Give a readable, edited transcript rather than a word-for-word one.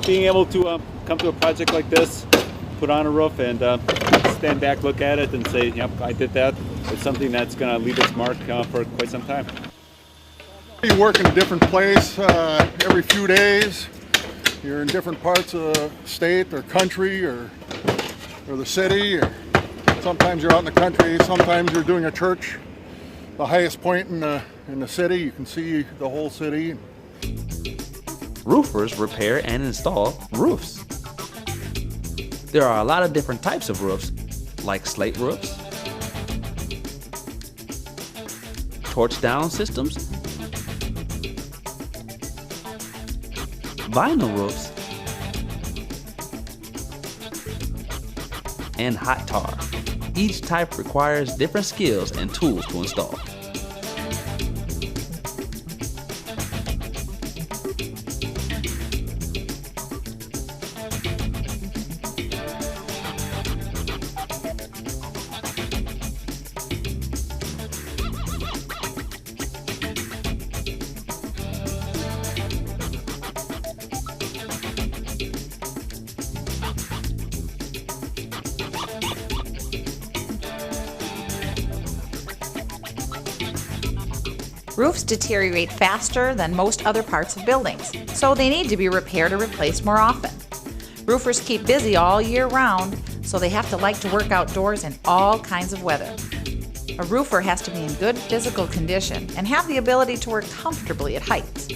being able to come to a project like this, put on a roof, and stand back, look at it, and say, "Yep, I did that." It's something that's going to leave its mark for quite some time. You work in a different place every few days. You're in different parts of the state or country or the city. Or sometimes you're out in the country. Sometimes you're doing a church, the highest point in the city. You can see the whole city. Roofers repair and install roofs. There are a lot of different types of roofs, like slate roofs, torch down systems, vinyl roofs, and hot tar. Each type requires different skills and tools to install. Roofs deteriorate faster than most other parts of buildings, so they need to be repaired or replaced more often. Roofers keep busy all year round, so they have to like to work outdoors in all kinds of weather. A roofer has to be in good physical condition and have the ability to work comfortably at heights.